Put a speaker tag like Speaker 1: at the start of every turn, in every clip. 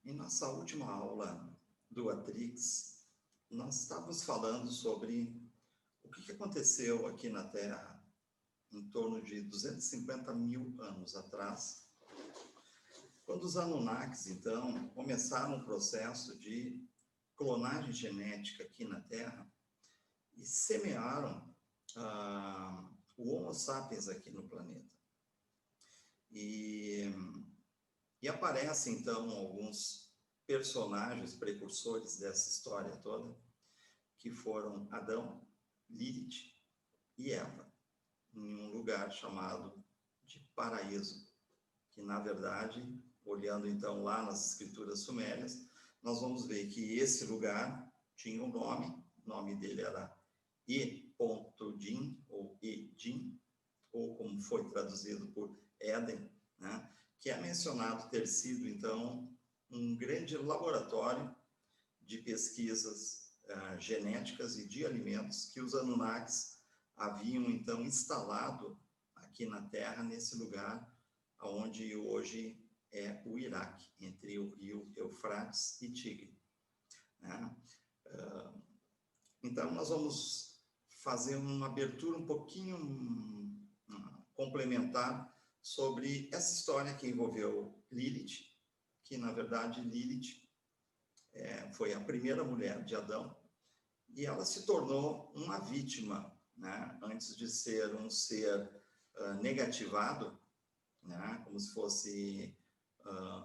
Speaker 1: Em nossa última aula do Atrix, nós estávamos falando sobre o que aconteceu aqui na Terra em torno de 250 mil anos atrás, quando os Anunnakis, então, começaram um processo de clonagem genética aqui na Terra e semearam o Homo sapiens aqui no planeta. E aparecem, então, alguns personagens precursores dessa história toda, que foram Adão, Lilith e Eva, em um lugar chamado de Paraíso, que, na verdade, olhando, então, lá nas escrituras sumérias, nós vamos ver que esse lugar tinha um nome, o nome dele era E.Din, ou Edin, ou como foi traduzido por Éden, né? Que é mencionado ter sido, então, um grande laboratório de pesquisas genéticas e de alimentos que os Anunnakis haviam, então, instalado aqui na Terra, nesse lugar onde hoje é o Iraque, entre o rio Eufrates e Tigre, né? Então, nós vamos fazer uma abertura um pouquinho complementar sobre essa história que envolveu Lilith, que, na verdade, Lilith foi a primeira mulher de Adão, e ela se tornou uma vítima, né? Antes de ser um ser negativado, né? Como se fosse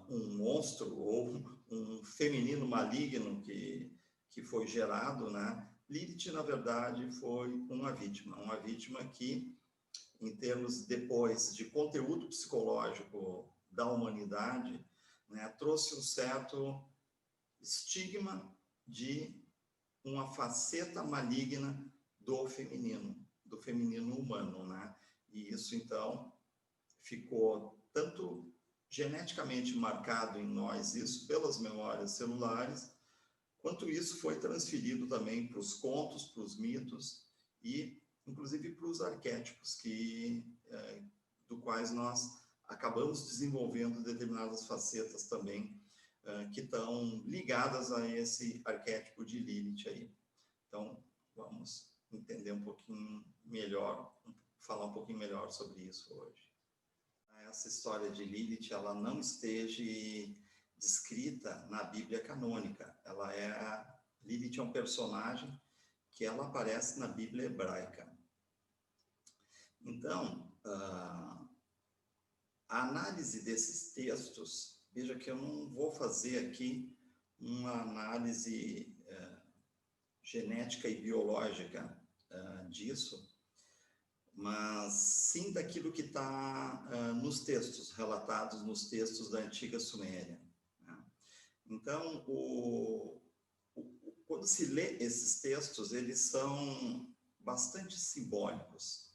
Speaker 1: um monstro ou um feminino maligno que foi gerado, né? Lilith, na verdade, foi uma vítima que, em termos depois de conteúdo psicológico da humanidade, né, trouxe um certo estigma de uma faceta maligna do feminino humano, né? E isso, então, ficou tanto geneticamente marcado em nós, isso pelas memórias celulares, quanto isso foi transferido também para os contos, para os mitos e, inclusive, para os arquétipos do quais nós acabamos desenvolvendo determinadas facetas também que estão ligadas a esse arquétipo de Lilith aí. Então, vamos entender um pouquinho melhor, falar um pouquinho melhor sobre isso hoje. Essa história de Lilith, ela não esteja descrita na Bíblia canônica. Lilith é um personagem que ela aparece na Bíblia hebraica. Então, a análise desses textos, veja que eu não vou fazer aqui uma análise genética e biológica disso, mas sim daquilo que está nos textos, relatados nos textos da antiga Suméria, né? Então, quando se lê esses textos, eles são bastante simbólicos.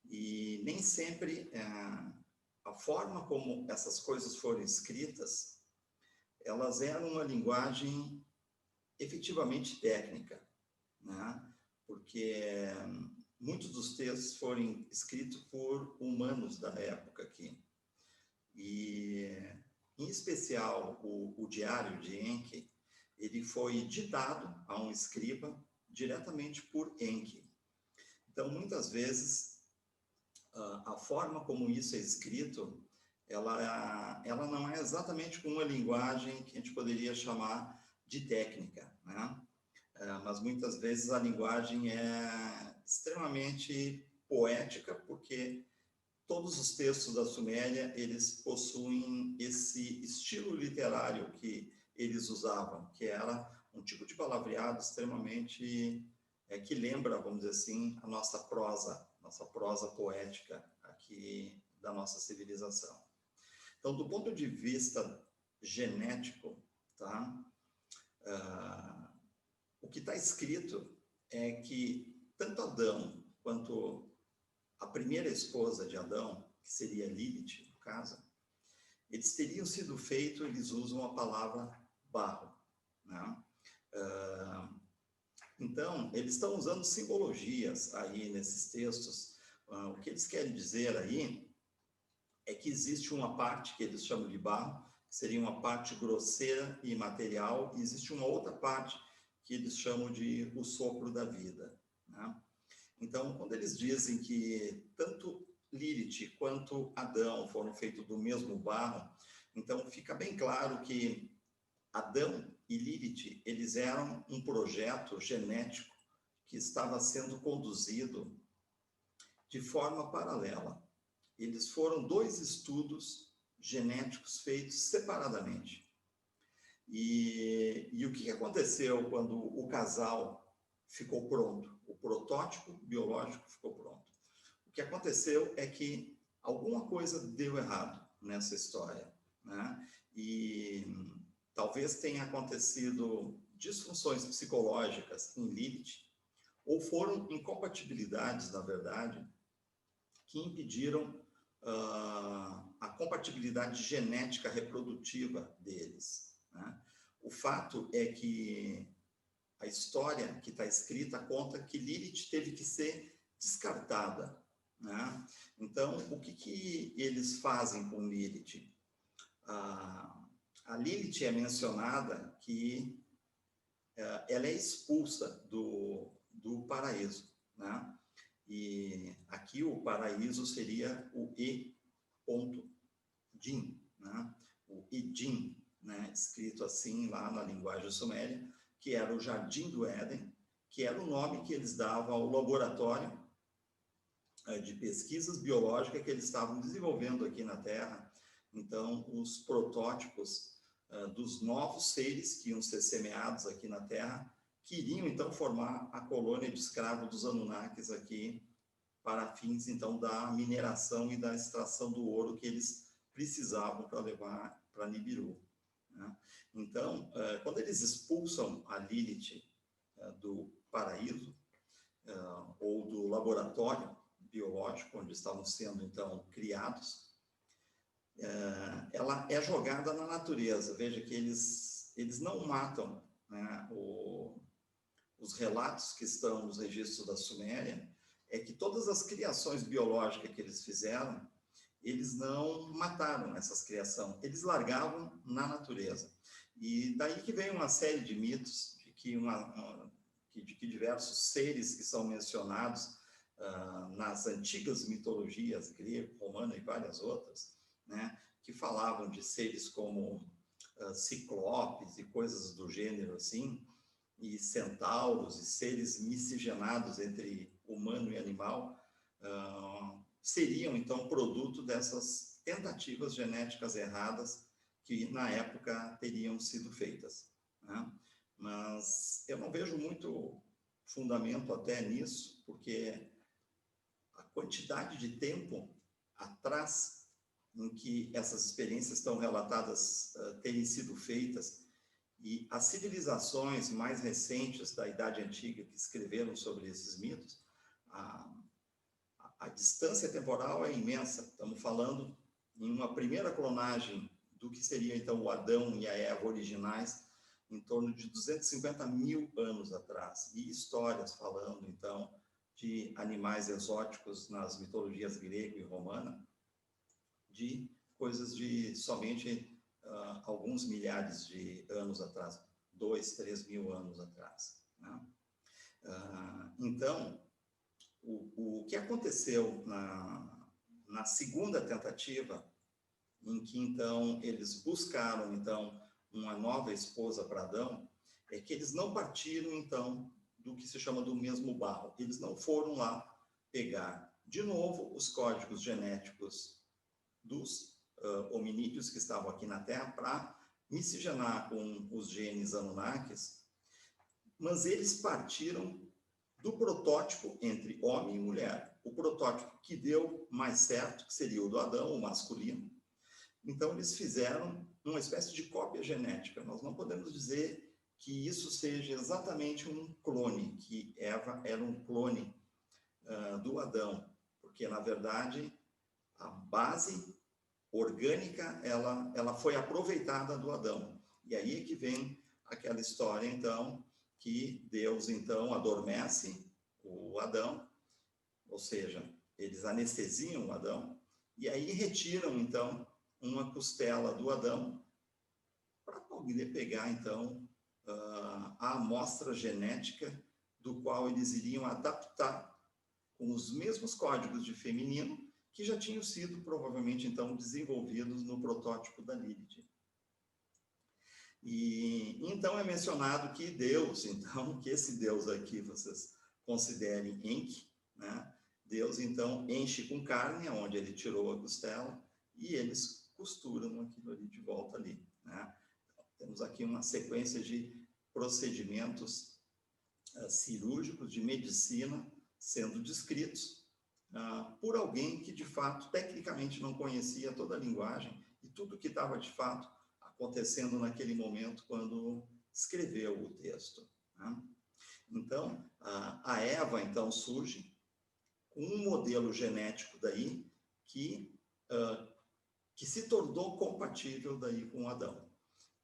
Speaker 1: E nem sempre a forma como essas coisas foram escritas, elas eram uma linguagem efetivamente técnica, né? Porque muitos dos textos foram escritos por humanos da época aqui. E, em especial, o Diário de Enki, ele foi ditado a um escriba diretamente por Enki. Então, muitas vezes, a forma como isso é escrito, ela não é exatamente com uma linguagem que a gente poderia chamar de técnica, né? Mas muitas vezes a linguagem é extremamente poética, porque todos os textos da Suméria, eles possuem esse estilo literário que eles usavam, que era um tipo de palavreado extremamente que lembra, vamos dizer assim, a nossa prosa poética aqui da nossa civilização. Então, do ponto de vista genético, tá? O que está escrito é que tanto Adão quanto a primeira esposa de Adão, que seria Lilith, no caso, eles teriam sido feitos, eles usam a palavra barro, né? Então, eles estão usando simbologias aí nesses textos. O que eles querem dizer aí é que existe uma parte que eles chamam de barro, seria uma parte grosseira e material, e existe uma outra parte que eles chamam de o sopro da vida, né? Então, quando eles dizem que tanto Lilith quanto Adão foram feitos do mesmo barro, então fica bem claro que Adão e Lilith, eles eram um projeto genético que estava sendo conduzido de forma paralela. Eles foram dois estudos genéticos feitos separadamente. E o que aconteceu quando o casal ficou pronto? O protótipo biológico ficou pronto. O que aconteceu é que alguma coisa deu errado nessa história, né? E talvez tenha acontecido disfunções psicológicas em Lilith, ou foram incompatibilidades, na verdade, que impediram a compatibilidade genética reprodutiva deles, né? O fato é que a história que está escrita conta que Lilith teve que ser descartada, né? Então, o que eles fazem com Lilith? A Lilith é mencionada que ela é expulsa do paraíso, né? E aqui o paraíso seria o E.Din, né? O Idin, né? Escrito assim lá na linguagem suméria, que era o Jardim do Éden, que era o nome que eles davam ao laboratório de pesquisas biológicas que eles estavam desenvolvendo aqui na Terra. Então, os protótipos dos novos seres que iam ser semeados aqui na Terra, queriam então formar a colônia de escravos dos Anunnakis aqui, para fins então da mineração e da extração do ouro que eles precisavam para levar para Nibiru, né? Então, quando eles expulsam a Lilith do paraíso, ou do laboratório biológico, onde estavam sendo então criados, ela é jogada na natureza. Veja que eles não matam, né? Os relatos que estão nos registros da Suméria é que todas as criações biológicas que eles fizeram, eles não mataram essas criações, eles largavam na natureza. E daí que vem uma série de mitos de que diversos seres que são mencionados nas antigas mitologias grega, romana e várias outras, né, que falavam de seres como ciclopes e coisas do gênero assim, e centauros e seres miscigenados entre humano e animal, seriam então produto dessas tentativas genéticas erradas que na época teriam sido feitas, né? Mas eu não vejo muito fundamento até nisso, porque a quantidade de tempo atrás em que essas experiências estão relatadas terem sido feitas, e as civilizações mais recentes da Idade Antiga que escreveram sobre esses mitos, a distância temporal é imensa. Estamos falando em uma primeira clonagem do que seria então o Adão e a Eva originais, em torno de 250 mil anos atrás, e histórias falando então de animais exóticos nas mitologias grega e romana, de coisas de somente alguns milhares de anos atrás, 2, 3 mil anos atrás, né? Então, o que aconteceu na segunda tentativa, em que então eles buscaram então uma nova esposa para Adão, é que eles não partiram então do que se chama do mesmo barro. Eles não foram lá pegar de novo os códigos genéticos dos hominídeos que estavam aqui na Terra para miscigenar com os genes Anunnakis, mas eles partiram do protótipo entre homem e mulher, o protótipo que deu mais certo, que seria o do Adão, o masculino. Então eles fizeram uma espécie de cópia genética. Nós não podemos dizer que isso seja exatamente um clone, que Eva era um clone do Adão, porque na verdade a base orgânica ela foi aproveitada do Adão. E aí é que vem aquela história então que Deus então adormece o Adão, ou seja, eles anestesiam o Adão, e aí retiram então uma costela do Adão para poder pegar, então, a amostra genética do qual eles iriam adaptar com os mesmos códigos de feminino que já tinham sido, provavelmente, então, desenvolvidos no protótipo da Lilith. E então é mencionado que Deus, então, que esse Deus aqui vocês considerem Enki, né? Deus, então, enche com carne, onde ele tirou a costela, e eles costuram aquilo ali de volta ali, né? Então, temos aqui uma sequência de procedimentos cirúrgicos, de medicina, sendo descritos por alguém que, de fato, tecnicamente não conhecia toda a linguagem e tudo que estava, de fato, acontecendo naquele momento quando escreveu o texto, né? Então, a Eva, então, surge com um modelo genético daí que se tornou compatível daí com Adão.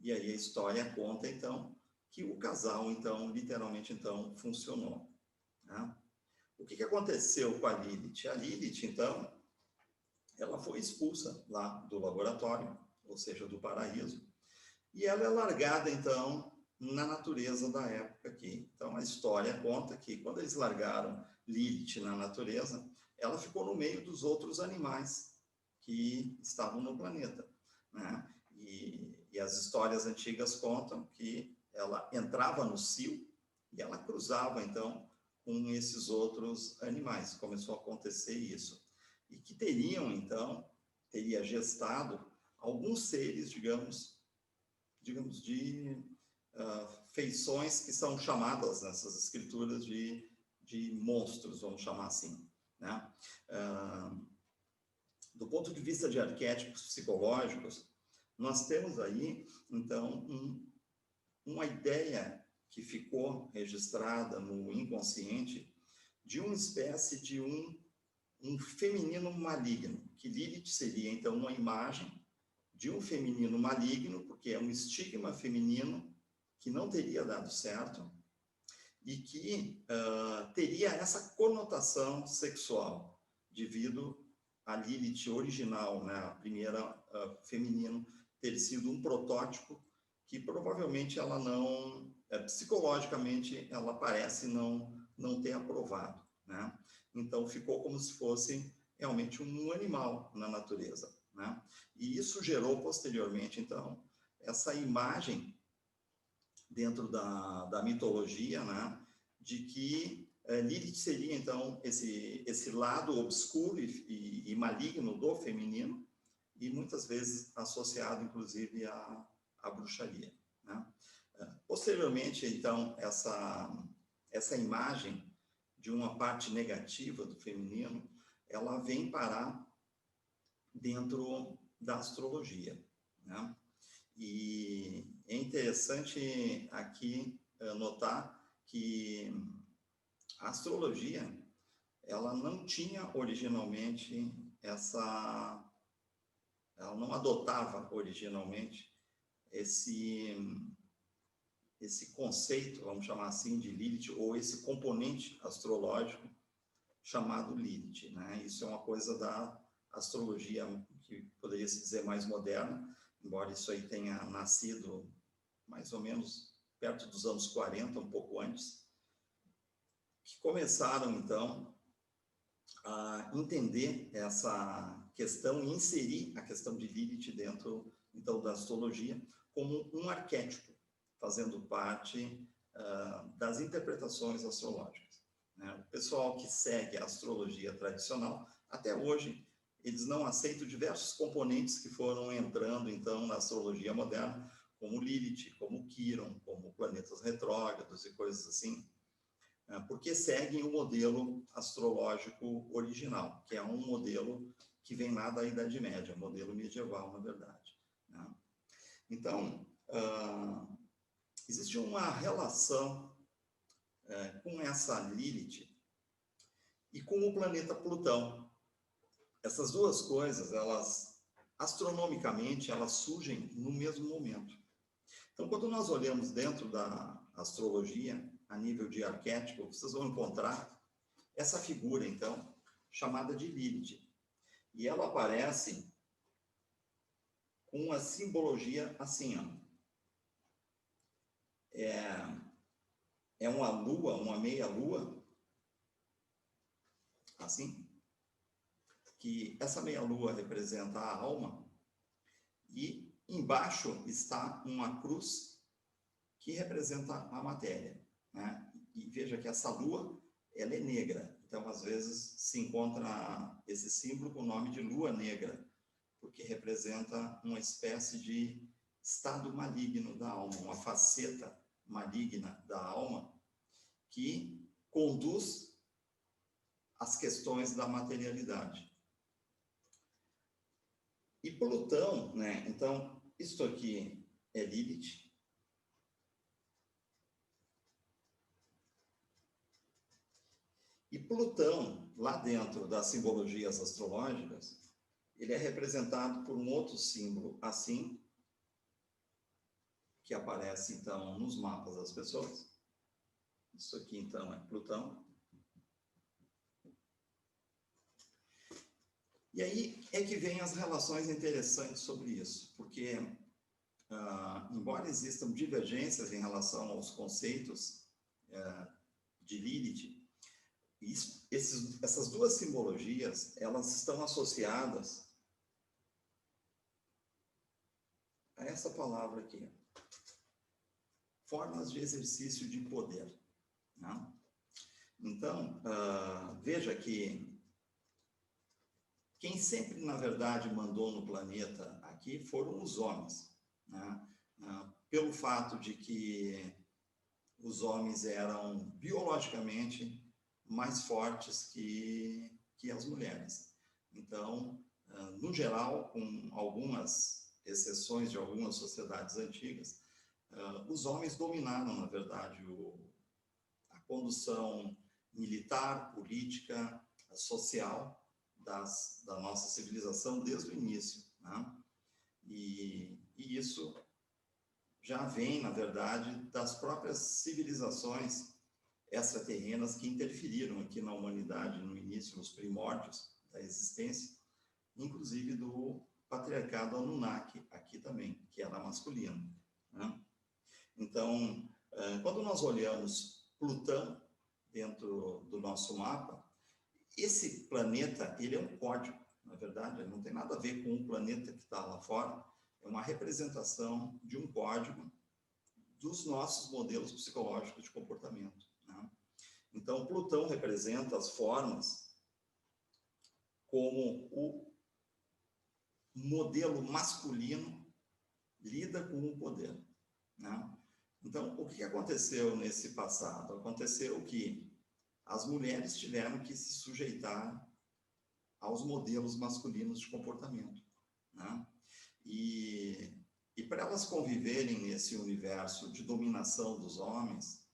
Speaker 1: E aí a história conta, então, que o casal, então, literalmente, então, funcionou, né? O que aconteceu com a Lilith? A Lilith, então, ela foi expulsa lá do laboratório, ou seja, do paraíso, e ela é largada, então, na natureza da época aqui. Então, a história conta que, quando eles largaram Lilith na natureza, ela ficou no meio dos outros animais que estavam no planeta, né? E as histórias antigas contam que ela entrava no cio e ela cruzava, então, com esses outros animais. Começou a acontecer isso. E que teriam, então, teria gestado alguns seres, digamos de feições que são chamadas nessas escrituras de monstros, vamos chamar assim, né? Do ponto de vista de arquétipos psicológicos, nós temos aí, então, uma ideia que ficou registrada no inconsciente de uma espécie de um feminino maligno, que Lilith seria, então, uma imagem de um feminino maligno, porque é um estigma feminino que não teria dado certo e que teria essa conotação sexual, devido a Lilith original, né, a primeira feminino, ter sido um protótipo que provavelmente ela não, psicologicamente, ela parece não ter aprovado, né? Então, ficou como se fosse realmente um animal na natureza, né? E isso gerou, posteriormente, então, essa imagem dentro da mitologia, né, de que Lilith seria, então, esse lado obscuro e maligno do feminino, e muitas vezes associado, inclusive, à bruxaria, né? Posteriormente, então, essa imagem de uma parte negativa do feminino, ela vem parar dentro da astrologia, né? E é interessante aqui notar que a astrologia, ela não tinha originalmente ela não adotava originalmente esse conceito, vamos chamar assim, de Lilith, ou esse componente astrológico chamado Lilith, né? Isso é uma coisa da astrologia que poderia se dizer mais moderna, embora isso aí tenha nascido mais ou menos perto dos anos 40, um pouco antes, que começaram, então, a entender essa questão e inserir a questão de Lilith dentro, então, da astrologia como um arquétipo, fazendo parte das interpretações astrológicas, né? O pessoal que segue a astrologia tradicional, até hoje, eles não aceitam diversos componentes que foram entrando, então, na astrologia moderna, como Lilith, como Quiron, como planetas retrógrados e coisas assim, porque seguem o modelo astrológico original, que é um modelo que vem lá da Idade Média, modelo medieval, na verdade, né? Então, existe uma relação com essa Lilith e com o planeta Plutão. Essas duas coisas, elas, astronomicamente, elas surgem no mesmo momento. Então, quando nós olhamos dentro da astrologia, a nível de arquétipo, vocês vão encontrar essa figura, então, chamada de Lilith. E ela aparece com uma simbologia assim, ó. é uma lua, uma meia-lua, assim, que essa meia-lua representa a alma, e embaixo está uma cruz que representa a matéria, né? E veja que essa lua, ela é negra, então às vezes se encontra esse símbolo com o nome de lua negra, porque representa uma espécie de estado maligno da alma, uma faceta maligna da alma que conduz às questões da materialidade. E Plutão, né? Então, isto aqui é Lilith. E Plutão, lá dentro das simbologias astrológicas, ele é representado por um outro símbolo, assim, que aparece, então, nos mapas das pessoas. Isso aqui, então, é Plutão. E aí é que vem as relações interessantes sobre isso, porque, embora existam divergências em relação aos conceitos de Lilith, essas duas simbologias, elas estão associadas a essa palavra aqui, formas de exercício de poder, né? Então, veja que quem sempre, na verdade, mandou no planeta aqui foram os homens, né? Pelo fato de que os homens eram biologicamente mais fortes que as mulheres. Então, no geral, com algumas exceções de algumas sociedades antigas, os homens dominaram, na verdade, a condução militar, política, social da nossa civilização desde o início, né? E isso já vem, na verdade, das próprias civilizações extraterrenas que interferiram aqui na humanidade no início, nos primórdios da existência, inclusive do patriarcado Anunnaki aqui também, que era masculino, né? Então, quando nós olhamos Plutão dentro do nosso mapa, esse planeta, ele é um código, na verdade, ele não tem nada a ver com o planeta que está lá fora, é uma representação de um código dos nossos modelos psicológicos de comportamento, né? Então, Plutão representa as formas como o modelo masculino lida com o poder, né? Então, o que aconteceu nesse passado? Aconteceu que as mulheres tiveram que se sujeitar aos modelos masculinos de comportamento, né? E para elas conviverem nesse universo de dominação dos homens,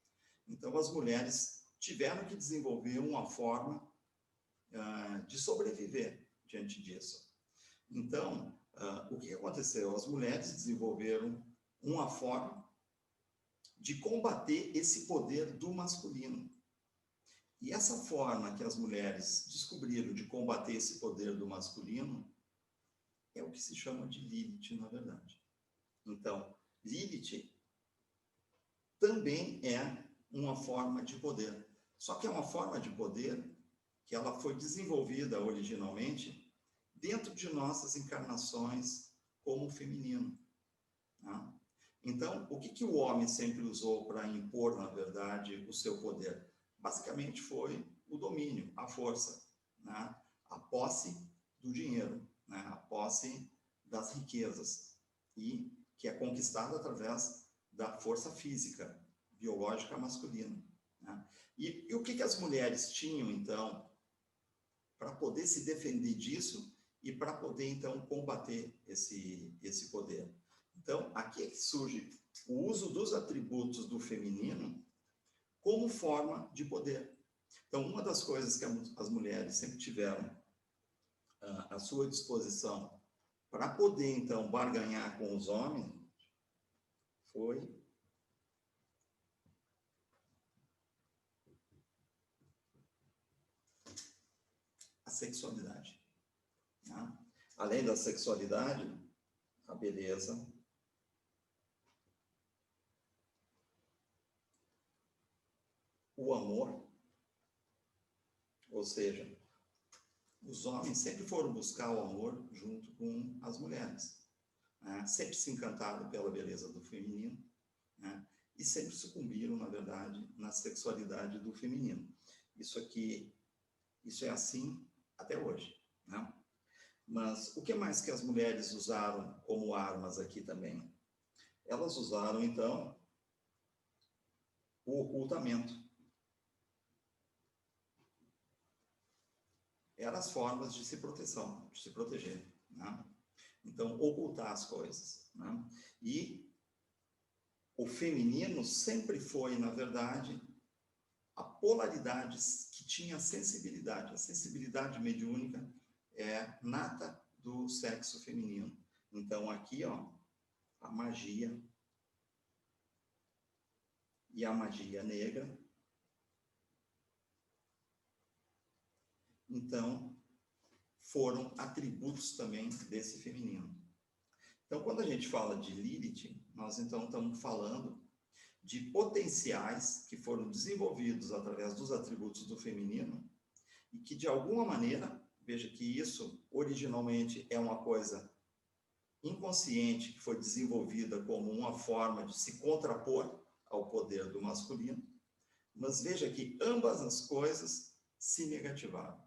Speaker 1: então as mulheres tiveram que desenvolver uma forma de sobreviver diante disso. Então, o que aconteceu? As mulheres desenvolveram uma forma de combater esse poder do masculino. E essa forma que as mulheres descobriram de combater esse poder do masculino é o que se chama de Lilith, na verdade. Então, Lilith também é uma forma de poder. Só que é uma forma de poder que ela foi desenvolvida originalmente dentro de nossas encarnações como feminino, né? Então, o que o homem sempre usou para impor, na verdade, o seu poder? Basicamente foi o domínio, a força, né? A posse do dinheiro, né? A posse das riquezas, e que é conquistada através da força física, biológica masculina, né? E o que as mulheres tinham, então, para poder se defender disso e para poder, então, combater esse poder? Então, aqui é que surge o uso dos atributos do feminino como forma de poder. Então, uma das coisas que as mulheres sempre tiveram à sua disposição para poder, então, barganhar com os homens foi a sexualidade, né? Além da sexualidade, a beleza, o amor, ou seja, os homens sempre foram buscar o amor junto com as mulheres, né? Sempre se encantaram pela beleza do feminino, né? E sempre sucumbiram, na verdade, na sexualidade do feminino. Isso é assim até hoje, né? Mas o que mais que as mulheres usaram como armas aqui também? Elas usaram, então, o ocultamento. Eram as formas de se proteção, de se proteger, né? Então, ocultar as coisas, né? E o feminino sempre foi, na verdade, a polaridade que tinha sensibilidade. A sensibilidade mediúnica é nata do sexo feminino. Então, aqui, ó, a magia e a magia negra. Então, foram atributos também desse feminino. Então, quando a gente fala de Lilith, nós então estamos falando de potenciais que foram desenvolvidos através dos atributos do feminino e que, de alguma maneira, veja que isso originalmente é uma coisa inconsciente que foi desenvolvida como uma forma de se contrapor ao poder do masculino, mas veja que ambas as coisas se negativaram.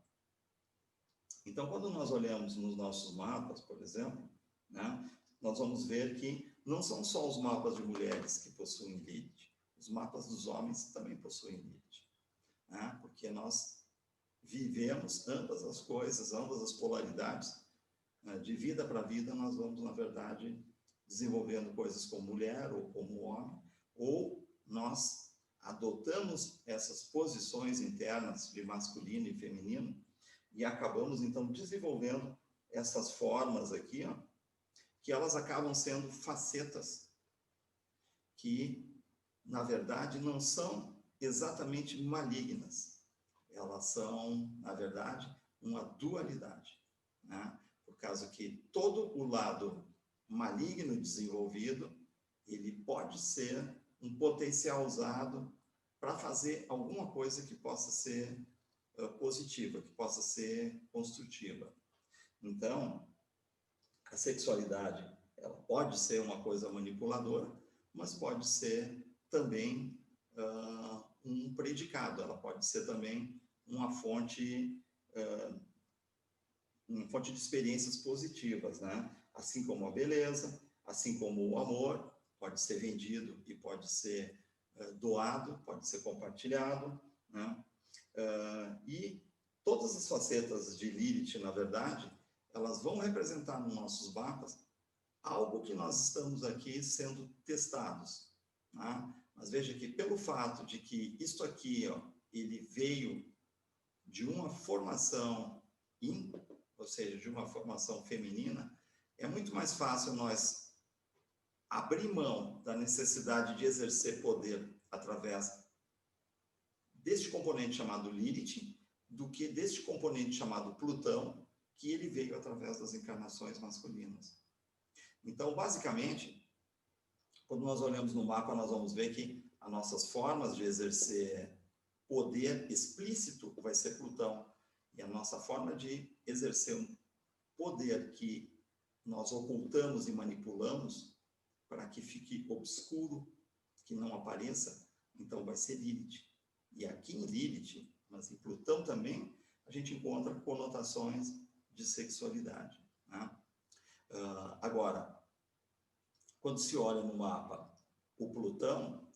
Speaker 1: Então, quando nós olhamos nos nossos mapas, por exemplo, né, nós vamos ver que não são só os mapas de mulheres que possuem Lilith, os mapas dos homens também possuem Lilith, né, porque nós vivemos ambas as coisas, ambas as polaridades, né, de vida para vida nós vamos, na verdade, desenvolvendo coisas como mulher ou como homem, ou nós adotamos essas posições internas de masculino e feminino e acabamos, então, desenvolvendo essas formas aqui, ó, que elas acabam sendo facetas que, na verdade, não são exatamente malignas. Elas são, na verdade, uma dualidade, né? Por causa que todo o lado maligno desenvolvido, ele pode ser um potencial usado para fazer alguma coisa que possa ser positiva, que possa ser construtiva. Então, a sexualidade, ela pode ser uma coisa manipuladora, mas pode ser também um predicado, ela pode ser também uma fonte de experiências positivas, né? Assim como a beleza, assim como o amor, pode ser vendido e pode ser doado, pode ser compartilhado, né? E todas as facetas de Lilith, na verdade, elas vão representar nos nossos mapas algo que nós estamos aqui sendo testados, né? Mas veja que pelo fato de que isto aqui, ó, ele veio de uma formação ou seja, de uma formação feminina, é muito mais fácil nós abrir mão da necessidade de exercer poder através deste componente chamado Lilith, do que deste componente chamado Plutão, que ele veio através das encarnações masculinas. Então, basicamente, quando nós olhamos no mapa, nós vamos ver que as nossas formas de exercer poder explícito vai ser Plutão. E a nossa forma de exercer um poder que nós ocultamos e manipulamos para que fique obscuro, que não apareça, então vai ser Lilith. E aqui em Lilith, mas em Plutão também, a gente encontra conotações de sexualidade, né? Agora, quando se olha no mapa o Plutão,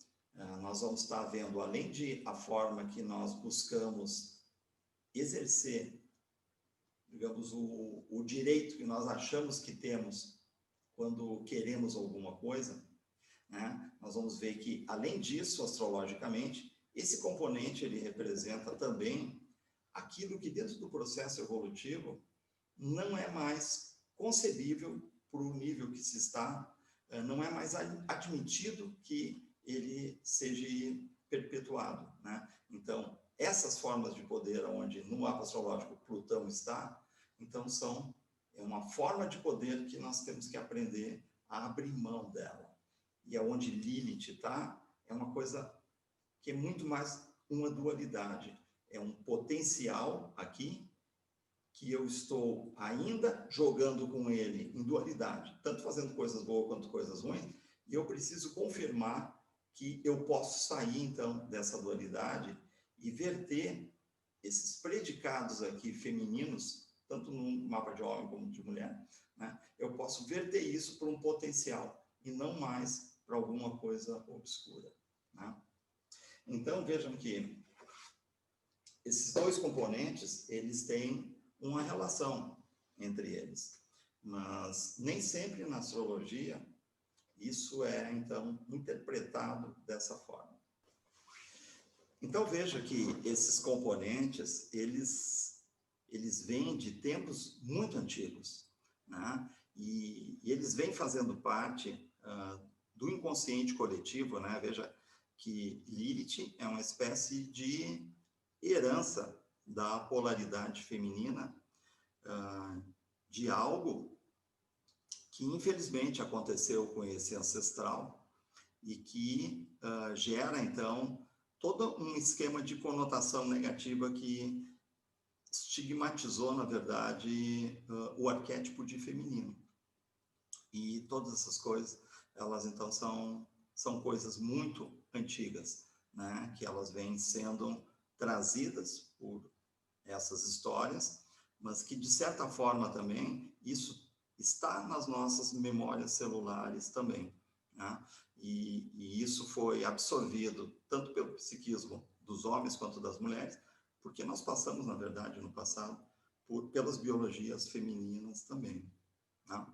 Speaker 1: nós vamos estar vendo, além de a forma que nós buscamos exercer, digamos, o direito que nós achamos que temos quando queremos alguma coisa, né? Nós vamos ver que, além disso, astrologicamente, esse componente ele representa também aquilo que dentro do processo evolutivo não é mais concebível para o nível que se está, não é mais admitido que ele seja perpetuado, né? Então, essas formas de poder, onde no mapa astrológico Plutão está, então é uma forma de poder que nós temos que aprender a abrir mão dela. E aonde Lilith está, é uma coisa que é muito mais uma dualidade, é um potencial aqui que eu estou ainda jogando com ele em dualidade, tanto fazendo coisas boas quanto coisas ruins, e eu preciso confirmar que eu posso sair, então, dessa dualidade e verter esses predicados aqui femininos, tanto no mapa de homem como de mulher, né? Eu posso verter isso para um potencial e não mais para alguma coisa obscura, né? Então, vejam que esses dois componentes, eles têm uma relação entre eles, mas nem sempre na astrologia isso é, então, interpretado dessa forma. Então, veja que esses componentes, eles vêm de tempos muito antigos, né? E eles vêm fazendo parte do inconsciente coletivo, né? Veja que Lilith é uma espécie de herança da polaridade feminina, de algo que infelizmente aconteceu com esse ancestral e que gera, então, todo um esquema de conotação negativa que estigmatizou, na verdade, o arquétipo de feminino. E todas essas coisas, elas, então, são coisas muito antigas, né? Que elas vêm sendo trazidas por essas histórias, mas que, de certa forma, também, isso está nas nossas memórias celulares também, né? E isso foi absorvido tanto pelo psiquismo dos homens quanto das mulheres, porque nós passamos, na verdade, no passado, pelas biologias femininas também, né?